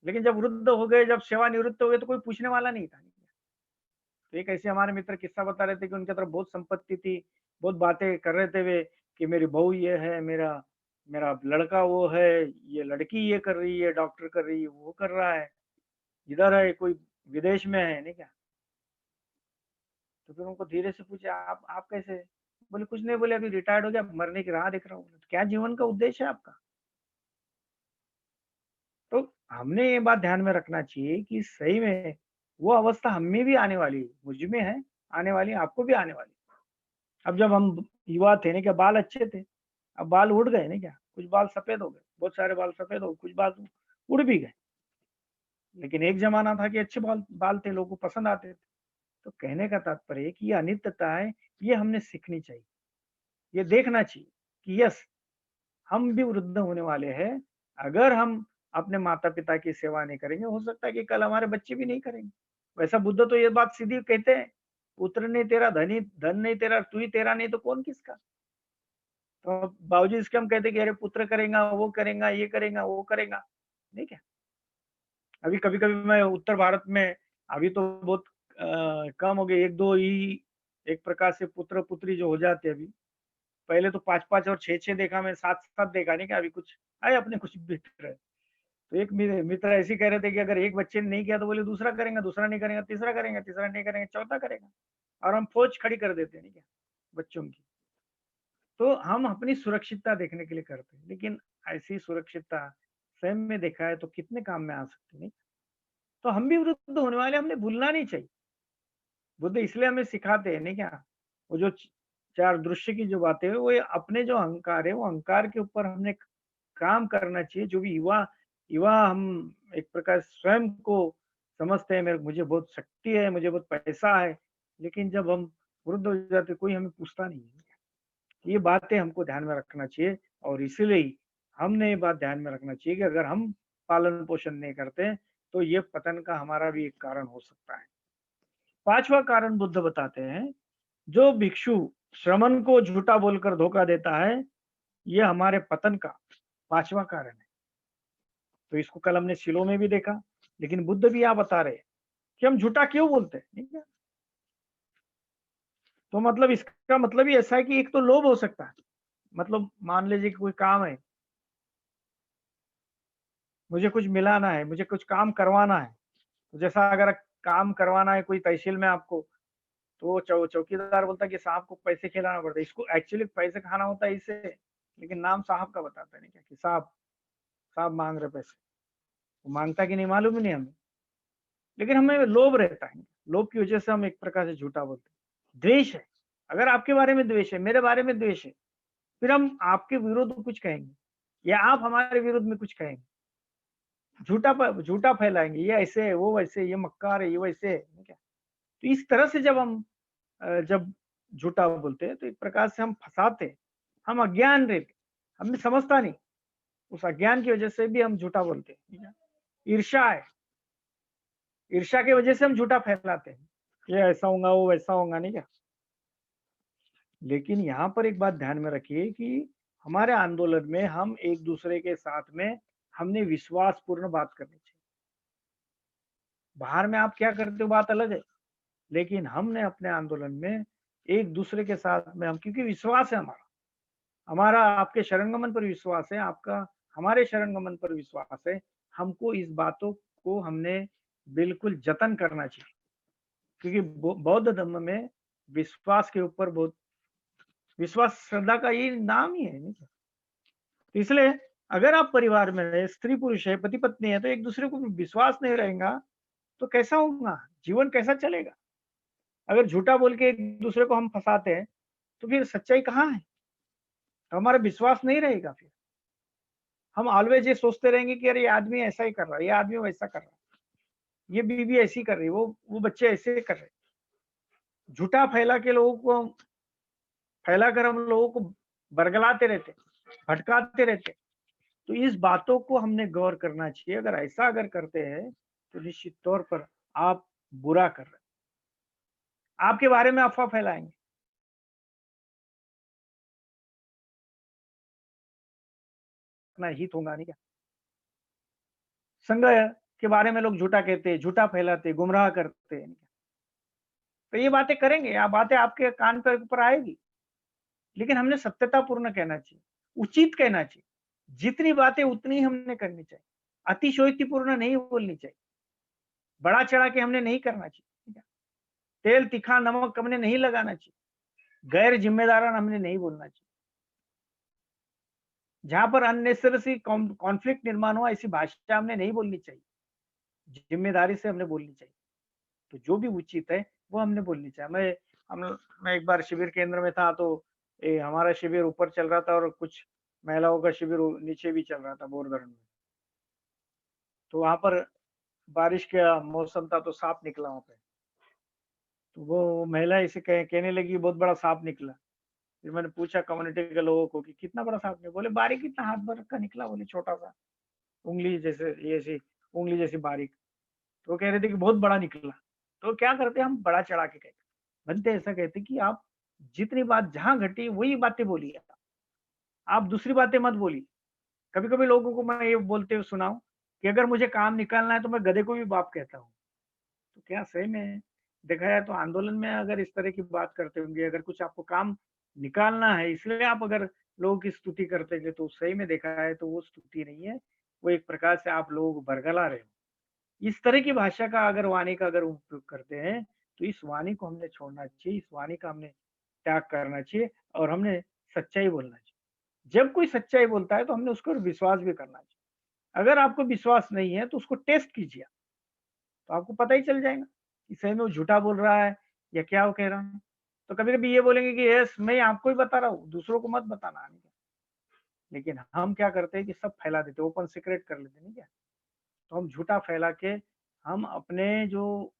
लेकिन जब वृद्ध हो गए, जब सेवानिवृत्त हो गए तो कोई पूछने वाला नहीं था। तो एक ऐसे हमारे मित्र किस्सा बता रहे थे कि उनकी तरफ बहुत संपत्ति थी, बहुत बातें कर रहे थे वे कि मेरी बहू ये है, मेरा मेरा लड़का वो है, ये लड़की ये कर रही है, डॉक्टर कर रही है, वो कर रहा है, इधर है, कोई विदेश में है, नहीं क्या? तो फिर उनको धीरे से पूछे आप कैसे? बोले कुछ नहीं, बोले अभी रिटायर्ड हो गया, मरने की राह देख रहा हूँ। तो क्या जीवन का उद्देश्य है आपका? तो हमने ये बात ध्यान में रखना चाहिए कि सही में वो अवस्था हम में भी आने वाली है, मुझ में है, आने वाली है, आपको भी आने वाली है। अब जब हम युवा थे ना, क्या बाल अच्छे थे, अब बाल उड़ गए ना, क्या कुछ बाल सफेद हो गए, बहुत सारे बाल सफेद हो गए, कुछ बाल उड़ भी गए। लेकिन एक जमाना था कि अच्छे बाल बाल थे, लोगों को पसंद आते थे। तो कहने का तात्पर्य है कि ये अनित्यता है, ये हमने सीखनी चाहिए, ये देखना चाहिए कि यस, हम भी वृद्ध होने वाले हैं। अगर हम अपने माता पिता की सेवा नहीं करेंगे, हो सकता है कि कल हमारे बच्चे भी नहीं करेंगे। वैसा बुद्ध तो ये बात सीधी कहते हैं, पुत्र नहीं तेरा, धनी धन नहीं तेरा, तू ही तेरा नहीं तो कौन किसका? तो बावजूद इसके हम कहते हैं कि अरे पुत्र करेगा, वो करेगा, ये करेगा, वो करेगा, नहीं क्या? अभी कभी-कभी मैं उत्तर भारत में, अभी तो बहुत कम हो गए, 1-2 ही एक प्रकार से पुत्र-पुत्री जो हो जाते हैं अभी। पहले तो 5-5 और 6-6 देखा, मैं 7-7 देखा, नहीं क्या? अभी कुछ आए अपने कुछ मित्र। तो एक मित्र ऐसे ही कह रहे थे कि अगर एक बच्चे ने नहीं किया तो बोले दूसरा करेगा, दूसरा नहीं करेगा, तीसरा करेगा, तीसरा नहीं करेगा, चौथा करेगा। और हम फौज खड़ी कर देते हैं, नहीं क्या? बच्चों की। तो हम अपनी सुरक्षितता देखने के लिए करते हैं, लेकिन ऐसी सुरक्षितता स्वयं में देखा है तो कितने काम में आ सकती है, नहीं? तो हम भी वृद्ध होने वाले, हमने भूलना नहीं चाहिए। बुद्ध इसलिए हमें सिखाते हैं, नहीं क्या? वो जो 4 दृश्य की जो बातें हैं, वो ये अपने जो अहंकार है, वो अहंकार के ऊपर हमने काम करना चाहिए। जो भी युवा युवा हम एक प्रकार स्वयं को समझते हैं, मेरे मुझे बहुत शक्ति है, मुझे बहुत पैसा है, लेकिन जब हम वृद्ध हो जाते कोई हमें पूछता नहीं है। ये बातें हमको ध्यान में रखना चाहिए, और इसीलिए ही हमने ये बात ध्यान में रखना चाहिए कि अगर हम पालन पोषण नहीं करते तो ये पतन का हमारा भी एक कारण हो सकता है। 5वां कारण बुद्ध बताते हैं, जो भिक्षु श्रमण को झूठा बोलकर धोखा देता है, ये हमारे पतन का 5वां कारण है। तो इसको कल हमने शिलो में भी देखा, लेकिन बुद्ध भी यहाँ बता रहे हैं कि हम झूठा क्यों बोलते हैं, ठीक है? तो मतलब इसका मतलब ही ऐसा है कि एक तो लोभ हो सकता है, मतलब मान लीजिए कि कोई काम है, मुझे कुछ मिलाना है, मुझे कुछ काम करवाना है। तो जैसा अगर काम करवाना है कोई तहसील में आपको, तो वो चौकीदार बोलता है कि साहब को पैसे खिलाना पड़ता है। इसको एक्चुअली पैसे खाना होता है इससे, लेकिन नाम साहब का बताता है, नहीं क्या, कि साहब साहब मांग रहे पैसे। वो मांगता कि नहीं मालूम ही नहीं हमें, लेकिन हमें लोभ रहता है। लोभ की वजह से हम एक प्रकार से झूठा बोलते हैं। द्वेष है, अगर आपके बारे में द्वेष है, मेरे बारे में द्वेष है, फिर हम आपके विरुद्ध कुछ कहेंगे या आप हमारे विरुद्ध में कुछ कहेंगे, झूठा फैलाएंगे, ये ऐसे है, वो वैसे है, ये मक्कार है, ये वैसे है, नहीं क्या? तो इस तरह से जब हम जब झूठा बोलते हैं तो एक प्रकार से हम फंसाते हैं, हम अज्ञान रहते, हमें समझता नहीं, उस अज्ञान की वजह से भी हम झूठा बोलते हैं, ठीक है? ईर्ष्या है, ईर्ष्या की वजह से हम झूठा फैलाते हैं, ये ऐसा होगा, वो वैसा होगा, नहीं क्या? लेकिन यहाँ पर एक बात ध्यान में रखिए कि हमारे आंदोलन में हम एक दूसरे के साथ में हमने विश्वासपूर्ण बात करनी चाहिए। बाहर में आप क्या करते हो बात अलग है, लेकिन हमने अपने आंदोलन में एक दूसरे के साथ में हम, क्योंकि विश्वास है हमारा, हमारा आपके शरणगमन पर विश्वास है, आपका हमारे शरणगमन पर विश्वास है, हमको इस बातों को हमने बिल्कुल जतन करना चाहिए, क्योंकि बौद्ध धर्म में विश्वास के ऊपर बहुत विश्वास श्रद्धा का ये नाम ही है, नहीं क्या? तो इसलिए अगर आप परिवार में रहे, स्त्री पुरुष है, पति पत्नी है, तो एक दूसरे को विश्वास नहीं रहेगा तो कैसा होगा? जीवन कैसा चलेगा? अगर झूठा बोल के एक दूसरे को हम फंसाते हैं तो फिर सच्चाई कहाँ है? तो हमारा विश्वास नहीं रहेगा फिर। हम ऑलवेज ये सोचते रहेंगे कि अरे ये आदमी ऐसा ही कर रहा है, ये आदमी वैसा कर रहा है, ये बीवी ऐसी कर रही है, वो बच्चे ऐसे कर रहे हैं। झूठा फैलाकर हम लोगों को बरगलाते रहते, भटकाते रहते। तो इस बातों को हमने गौर करना चाहिए। अगर करते हैं तो निश्चित तौर पर आप बुरा कर रहे हैं। आपके बारे में अफ़वाह फैलाएँगे, अपना हित होगा नहीं क्या? संघ के बारे में लोग झूठा कहते हैं, झूठा फैलाते, गुमराह करते हैं। तो ये बातें करेंगे, या बातें आपके कान पे ऊपर आएगी, लेकिन हमने सत्यतापूर्ण कहना चाहिए, उचित कहना चाहिए। जितनी बातें उतनी ही हमने करनी चाहिए। अतिशयोक्तिपूर्ण नहीं बोलनी चाहिए। बढ़ा-चढ़ा के हमने नहीं करना चाहिए, ठीक है? तेल, तीखा, नमक हमने नहीं लगाना चाहिए। गैर ज़िम्मेदाराना हमने नहीं बोलना चाहिए। जहाँ पर अननेसेसरी कॉन्फ्लिक्ट निर्माण हो, ऐसी भाषा हमने नहीं बोलनी चाहिए। ज़िम्मेदारी से हमने बोलनी चाहिए। तो जो भी उचित है, वो हमने बोलनी चाहिए। मैं एक बार शिविर केंद्र में था, तो हमारा शिविर ऊपर चल रहा था और कुछ महिलाओं का शिविर नीचे भी चल रहा था बोरगढ़ में। तो वहाँ पर बारिश का मौसम था, तो साँप निकला वहाँ पे। तो वो महिला ऐसे कहने लगी बहुत बड़ा साँप निकला। फिर मैंने पूछा कम्युनिटी के लोगों को कि कितना बड़ा साँप निकला? बोले बारीक इतना हाथ भर का निकला, बोले छोटा-सा, उँगली जैसे, ये ऐसी उँगली जैसी बारीक। तो वो कह रहे थे कि बहुत बड़ा निकला। तो क्या करते हैं हम, बड़ा चढ़ा के कहते हैं। बनते ऐसा कहते हैं कि आप जितनी बात जहाँ घटी वही बातें बोलिए। आप दूसरी बातें मत बोलिए। कभी-कभी लोगों को मैं ये बोलते हुए सुना हूँ कि अगर मुझे काम निकालना है तो मैं गधे को भी बाप कहता हूँ। तो क्या सही में देखा जाए तो आंदोलन में अगर इस तरह की बात करते होंगे, अगर कुछ आपको काम निकालना है इसलिए आप अगर लोगों की स्तुति करते हैं, तो सही में देखा है तो वो स्तुति नहीं है, वो एक प्रकार से आप लोगों को बरगला रहे हो। इस तरह की भाषा का अगर वाणी का अगर उपयोग करते हैं, तो इस वाणी को हमने छोड़ना चाहिए, इस वाणी का हमने त्याग करना चाहिए और हमने सच्चाई बोलना चाहिए। जब कोई सच्चाई बोलता है तो हमने उसको विश्वास भी करना चाहिए। अगर आपको विश्वास नहीं है तो उसको टेस्ट कीजिए, तो आपको पता ही चल जाएगा कि सही में वो झूठा बोल रहा है या क्या वो कह रहा है। तो कभी-कभी ये बोलेंगे कि यस मैं आपको ही बता रहा हूँ, दूसरों को मत बताना। लेकिन हम क्या करते हैं कि सब फैला देते हैं, ओपन सीक्रेट कर लेते हैं, नहीं क्या? तो हम झूठा फैला के हम अपने जो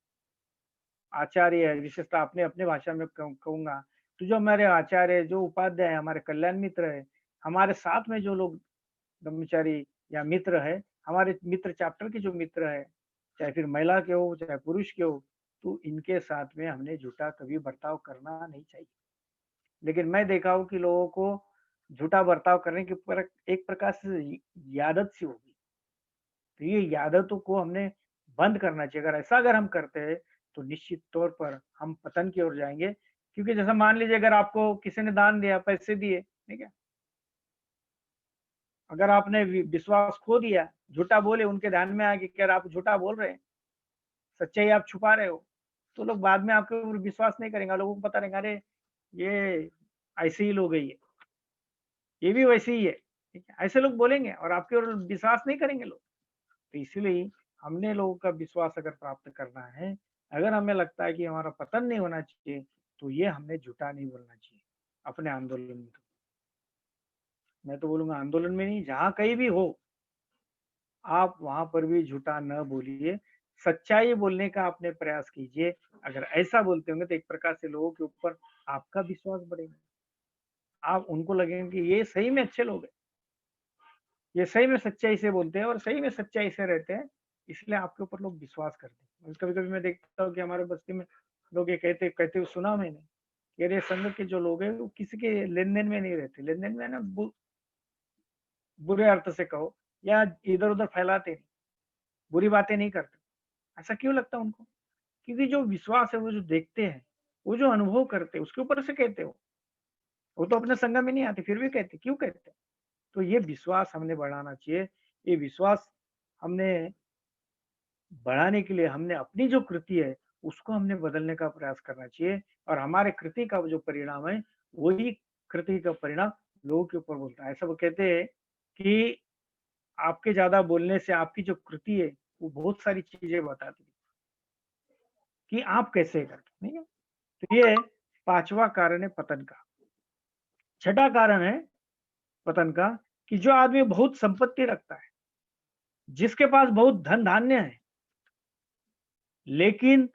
आचार्य है, विशेषतः अपने अपने भाषा में कहूँगा, तो जो हमारे आचार्य, जो उपाध्याय है, हमारे कल्याण मित्र है, हमारे साथ में जो लोग ब्रह्मचारी या मित्र है, हमारे मित्र चैप्टर के जो मित्र है, चाहे फिर महिला के हो, चाहे पुरुष के हो, तो इनके साथ में हमने झूठा कभी बर्ताव करना नहीं चाहिए। लेकिन मैं देखा हूँ कि लोगों को झूठा बर्ताव करने की एक प्रकार से आदत सी हो गई। तो ये आदतों को हमने बंद करना चाहिए। अगर हम करते हैं, तो निश्चित तौर पर हम पतन की ओर जाएँगे। क्योंकि जैसा मान लीजिए अगर आपको किसी ने दान दिया, पैसे दिए, ठीक है? अगर आपने विश्वास खो दिया, झूठा बोले, उनके ध्यान में आया कि यार आप झूठा बोल रहे हैं, सच्चाई आप छुपा रहे हो, तो लोग बाद में आपके ऊपर विश्वास नहीं करेंगे। लोगों को पता रहेगा अरे! ये ऐसे ही लोग हैं ये भी वैसे ही है, ठीक है? ऐसे लोग बोलेंगे और आपके ओर विश्वास नहीं करेंगे लोग। तो इसीलिए हमने लोगों का विश्वास अगर प्राप्त करना है, अगर हमें लगता है कि हमारा पतन नहीं होना चाहिए, तो ये हमने झूठा नहीं बोलना चाहिए, अपने आंदोलन में तो। मैं तो बोलूँगा आंदोलन में नहीं, जहाँ कहीं भी हो, आप वहाँ पर भी झूठा न बोलिए, सच्चाई बोलने का आपने प्रयास कीजिए। अगर ऐसा बोलते होंगे तो एक प्रकार से लोगों के ऊपर आपका विश्वास बढ़ेगा। आप उनको लगेगा कि ये सही में अच्छे लोग हैं, ये सही में सच्चाई से बोलते हैं और सही में सच्चाई से रहते हैं, इसलिए आपके ऊपर लोग विश्वास करते हैं। कभी-कभी मैं देखता हूँ कि हमारे बस्ती में लोग ये कहते कहते हुए सुना मैंने, कि अरे संघ के जो लोग हैं वो किसी के लेन-देन में नहीं रहते। लेन-देन में ना बुरे अर्थ से कहो या इधर-उधर फैलाते नहीं, बुरी बातें नहीं करते। ऐसा क्यों लगता है उनको? क्योंकि जो विश्वास है वो जो देखते हैं, वो जो अनुभव करते हैं उसके ऊपर से कहते हो। वो तो अपने संघ में नहीं आते फिर भी कहते, क्यों कहते? तो ये विश्वास हमने बढ़ाना चाहिए। ये विश्वास हमने बढ़ाने के लिए हमने अपनी जो कृति है, उसको हमने बदलने का प्रयास करना चाहिए और हमारे कृति का जो परिणाम है, वही कृति का परिणाम लोगों के ऊपर बोलता है। ऐसा वो कहते हैं कि आपके ज़्यादा बोलने से आपकी जो कृति है, वो बहुत सारी चीज़ें बताती है कि आप कैसे करते हैं, ठीक है? तो ये 5वां कारण है पतन का। छठा कारण है पतन का कि जो आदमी बहुत संपत्ति रखता है, जिसके पास बहुत धन-धान्य है, लेकिन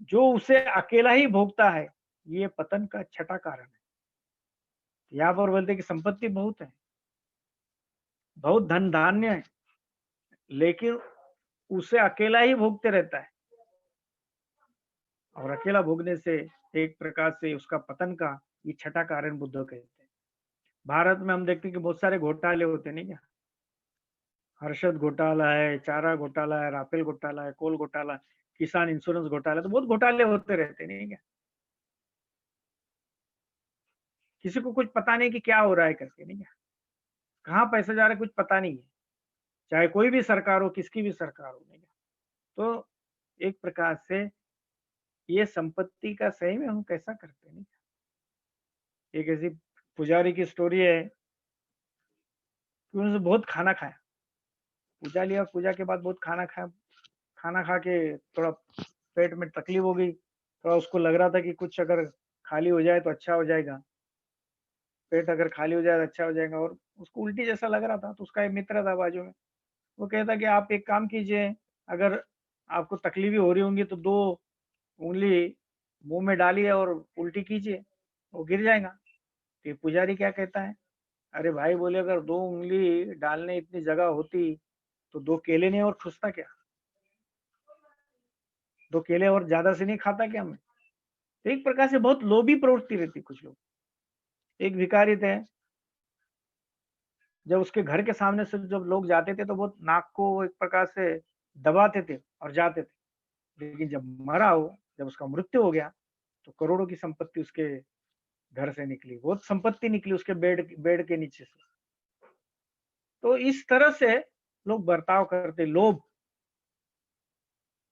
जो उसे अकेला ही भोगता है, ये पतन का छठा कारण है। यहाँ पर बोलते हैं कि संपत्ति बहुत है, बहुत धन-धान्य है, लेकिन उसे अकेला ही भोगते रहता है और अकेला भोगने से एक प्रकार से उसका पतन का ये छठा कारण बुद्ध कहते हैं। भारत में हम देखते हैं कि बहुत सारे घोटाले होते हैं, नहीं क्या? हर्षद घोटाला है, चारा घोटाला है, राफेल घोटाला है, कोल घोटाला, किसान इंश्योरेंस घोटाला, तो बहुत घोटाले होते रहते हैं, नहीं क्या? किसी को कुछ पता नहीं कि क्या हो रहा है करके, नहीं क्या? कहाँ पैसा जा रहा है कुछ पता नहीं है। चाहे कोई भी सरकार हो, किसकी भी सरकार हो, नहीं क्या? तो एक प्रकार से ये संपत्ति का सही में हम कैसा करते हैं, नहीं? एक ऐसी पुजारी की स्टोरी है कि उन्होंने बहुत खाना खाया। पूजा लिया, पूजा के बाद बहुत खाना खाया। खाना खा के थोड़ा पेट में तकलीफ हो गई। थोड़ा उसको लग रहा था कि कुछ अगर खाली हो जाए तो अच्छा हो जाएगा। पेट अगर खाली हो जाए तो अच्छा हो जाएगा और उसको उल्टी जैसा लग रहा था, तो उसका एक मित्र था बाजू में। वो कहता कि आप एक काम कीजिए, अगर आपको तकलीफ़ें हो रही होंगी तो 2 उँगली मुँह में डालिए और उल्टी कीजिए, वो गिर जाएगा। तो ये पुजारी क्या कहता है, अरे भाई बोले अगर 2 उँगली डालने इतनी जगह होती, तो 2 केले नहीं और ठूसता क्या? 2 केले और ज़्यादा से नहीं खाता क्या मैं? तो एक प्रकार से बहुत लोभी प्रवृत्ति रहती कुछ लोग। एक भिखारी थे, जब उसके घर के सामने से जब लोग जाते थे तो बहुत नाक को एक प्रकार से दबाते थे और जाते थे। लेकिन जब मरा वो, जब उसका मृत्यु हो गया, तो करोड़ों की संपत्ति उसके घर से निकली। बहुत संपत्ति निकली उसके बेड के नीचे से। तो इस तरह से लोग बर्ताव करते, लोभ,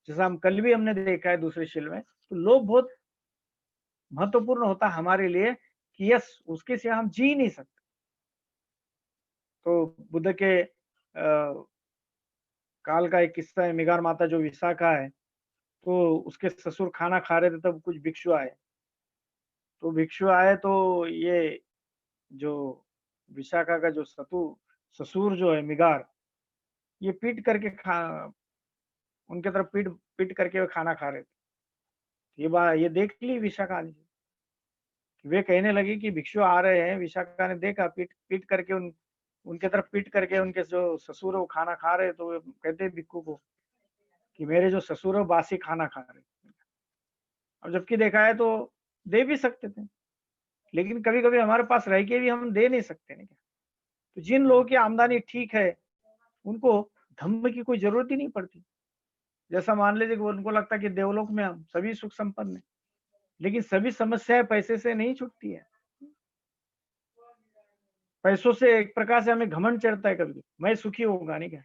जैसा हम कल भी हमने देखा है दूसरे शील में, तो लोभ बहुत महत्वपूर्ण होता है हमारे लिए कि यस, उसके सिवा हम जी नहीं सकते। तो बुद्ध के काल का एक किस्सा है, मिगार माता जो विशाखा है, तो उसके ससुर खाना खा रहे थे तब कुछ भिक्षु आए। तो भिक्षु आए तो ये जो विशाखा का जो ससुर जो है मिगार, ये पीट करके खा उनके तरफ पीट पीट करके वो खाना खा रहे थे। ये देख ली विशाखा ने, वे कहने लगी कि भिक्षु आ रहे हैं। विशाखा ने देखा पीट पीट करके उनके तरफ पीट करके उनके जो ससुर है वो खाना खा रहे, तो वो कहते हैं भिक्षु को कि मेरे जो ससुर है वो बासी खाना खा रहे। अब जबकि देखा है तो दे भी सकते थे, लेकिन कभी-कभी हमारे पास रह के भी हम दे नहीं सकते नहीं क्या? तो जिन लोगों की आमदनी ठीक है, उनको धम्म की कोई ज़रूरत ही नहीं पड़ती। जैसा मान लीजिए कि उनको लगता है कि देवलोक में हम सभी सुख संपन्न हैं, लेकिन सभी समस्याएँ पैसे से नहीं छूटती है। पैसों से एक प्रकार से हमें घमंड चढ़ता है कभी, मैं सुखी होऊँगा नहीं क्या?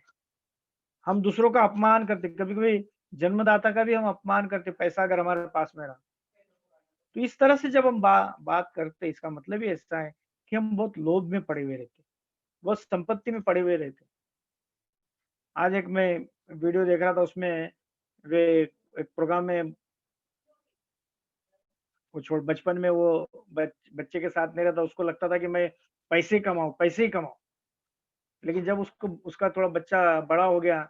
हम दूसरों का अपमान करते, कभी-कभी जन्मदाता का भी हम अपमान करते, पैसा अगर हमारे पास में रहा। तो इस तरह से जब हम बात करते हैं, इसका मतलब ही ऐसा है कि हम बहुत लोभ में पड़े हुए रहते हैं, बहुत संपत्ति में पड़े हुए रहते हैं। आज एक मैं वीडियो देख रहा था, उसमें वे एक प्रोग्राम में वो छोड़ बचपन में वो बच्चे के साथ नहीं रहता, उसको लगता था कि मैं पैसे कमाऊँ, पैसे ही कमाऊँ। लेकिन जब उसको उसका थोड़ा बच्चा बड़ा हो गया,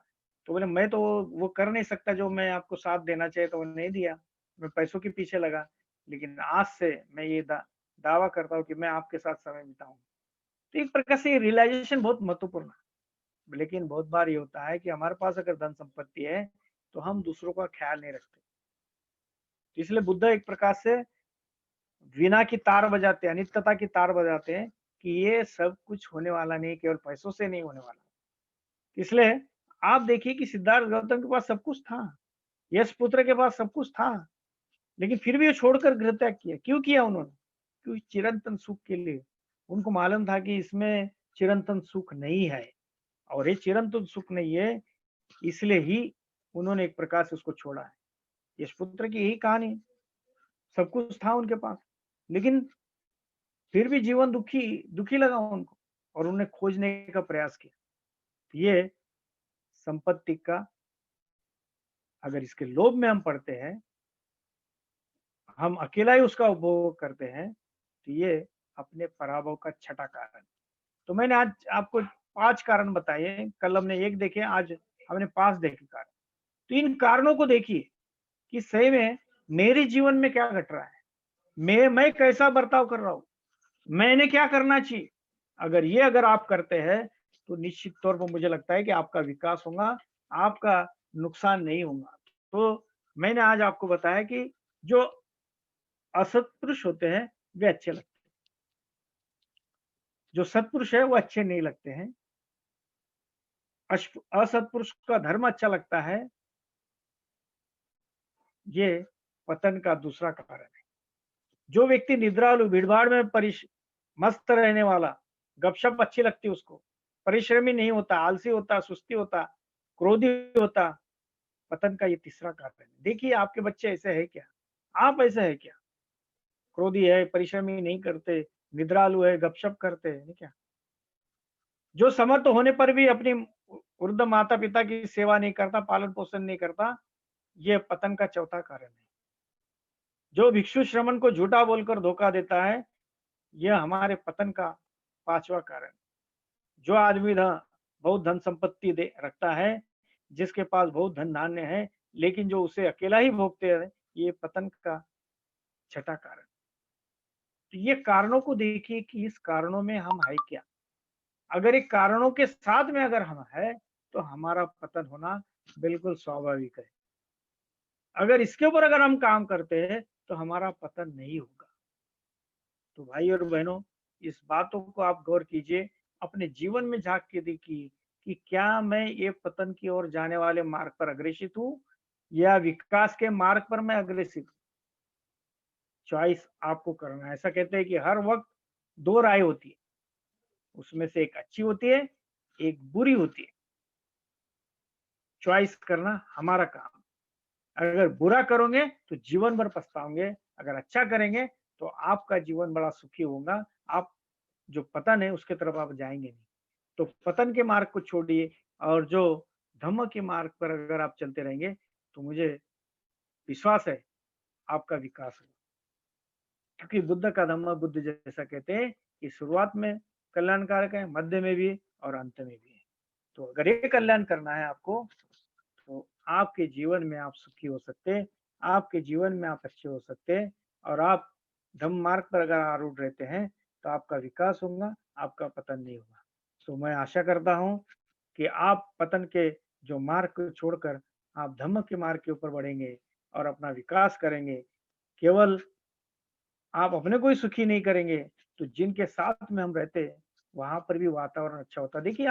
तो बोले मैं तो वो कर नहीं सकता जो मैं आपको साथ देना चाहिए, तो वो नहीं दिया। मैं पैसों के पीछे लगा। लेकिन आज से मैं ये दावा करता हूँ कि मैं आपके साथ समय बिताऊँगा। तो एक प्रकार से रियलाइज़ेशन बहुत महत्वपूर्ण है। लेकिन बहुत बार ये होता है कि हमारे पास अगर धन संपत्ति है, तो हम दूसरों का ख्याल नहीं रखते। इसलिए बुद्ध एक प्रकार से वीणा की तार बजाते हैं, अनित्यता की तार बजाते हैं कि ये सब कुछ होने वाला नहीं, केवल पैसों से नहीं होने वाला। इसलिए आप देखिए कि सिद्धार्थ गौतम के पास सब कुछ था, यश पुत्र के पास सब कुछ था, लेकिन फिर भी वो छोड़कर गृह त्याग किया। क्यों किया उन्होंने? क्योंकि चिरंतन सुख के लिए। उनको मालूम था कि इसमें चिरंतन सुख नहीं है और ये चिरंतन सुख नहीं है, इसलिए ही उन्होंने एक प्रकार से उसको छोड़ा है। यश पुत्र की यही कहानी है, सब कुछ था उनके पास, लेकिन फिर भी जीवन दुखी लगा उनको और उन्होंने खोजने का प्रयास किया। तो ये संपत्ति का, अगर इसके लोभ में हम पड़ते हैं, हम अकेला ही उसका उपभोग करते हैं, तो ये अपने पराभव का छठा कारण। तो मैंने आज आपको 5 कारण बताए, कल हमने 1 देखे, आज हमने 5 देखे कारण। तो इन कारणों को देखिए कि सही में मेरे जीवन में क्या घट रहा है? मैं कैसा बर्ताव कर रहा हूँ? मैंने क्या करना चाहिए? अगर आप करते हैं, तो निश्चित तौर पर मुझे लगता है कि आपका विकास होगा, आपका नुकसान नहीं होगा। तो मैंने आज आपको बताया कि जो असत्पुरुष होते हैं, वे अच्छे लगते हैं। जो सत्पुरुष है, वो अच्छे नहीं लगते हैं। असत्पुरुष का धर्म अच्छा लगता है, ये पतन का दूसरा कारण है। जो व्यक्ति निद्रालु, भीड़-भाड़ में मस्त रहने वाला, गपशप अच्छी लगती है उसको, परिश्रमी नहीं होता, आलसी होता, सुस्ती होता, क्रोधी होता, पतन का ये तीसरा कारण है। देखिए आपके बच्चे ऐसे हैं क्या? आप ऐसे हैं क्या? क्रोधी है, परिश्रमी नहीं करते, निद्रालु है, गपशप करते हैं क्या? जो समर्थ होने पर भी अपनी वृद्ध माता-पिता की सेवा नहीं करता, पालन-पोषण नहीं करता, ये पतन का चौथा कारण है। जो भिक्षु श्रमण को झूठा बोलकर धोखा देता है, यह हमारे पतन का 5वां कारण। जो आदमी बहुत धन संपत्ति दे रखता है, जिसके पास बहुत धन धान्य है, लेकिन जो उसे अकेला ही भोगते हैं, ये पतन का छठा कारण। तो ये कारणों को देखिए कि इस कारणों में हम है क्या? अगर ये कारणों के साथ में अगर हम है, तो हमारा पतन होना बिल्कुल स्वाभाविक है। अगर इसके ऊपर अगर हम काम करते हैं, तो हमारा पतन नहीं होगा। तो भाई और बहनों, इस बातों को आप गौर कीजिए, अपने जीवन में झाँक के देखिए कि क्या मैं ये पतन की ओर जाने वाले मार्ग पर अग्रेसित हूँ या विकास के मार्ग पर मैं अग्रेसित हूँ? चॉइस आपको करना है। ऐसा कहते हैं कि हर वक़्त 2 राय होती है, उसमें से एक अच्छी होती है, एक बुरी होती है। चॉइस करना हमारा काम। अगर बुरा करोगे तो जीवन भर पछताओगे, अगर अच्छा करेंगे तो आपका जीवन बड़ा सुखी होगा। आप जो पतन है उसकी तरफ आप जाएँगे नहीं। तो पतन के मार्ग को छोड़िए और जो धम्म के मार्ग पर अगर आप चलते रहेंगे, तो मुझे विश्वास है आपका विकास होगा। क्योंकि बुद्ध का धम्म, बुद्ध जैसा कहते हैं कि शुरुआत में कल्याणकारक है, मध्य में भी और अंत में भी है। तो अगर ये कल्याण करना है आपको, तो आपके जीवन में आप सुखी हो सकते हैं, आपके जीवन में आप अच्छे हो सकते हैं और आप धम्म मार्ग पर अगर आरूढ़ रहते हैं, तो आपका विकास होगा, आपका पतन नहीं होगा। तो मैं आशा करता हूँ कि आप पतन के जो मार्ग को छोड़कर आप धम्म के मार्ग के ऊपर बढ़ेंगे और अपना विकास करेंगे। केवल आप अपने को ही सुखी नहीं करेंगे, तो जिनके साथ में हम रहते हैं, वहाँ पर भी वातावरण अच्छा होता है। देखिए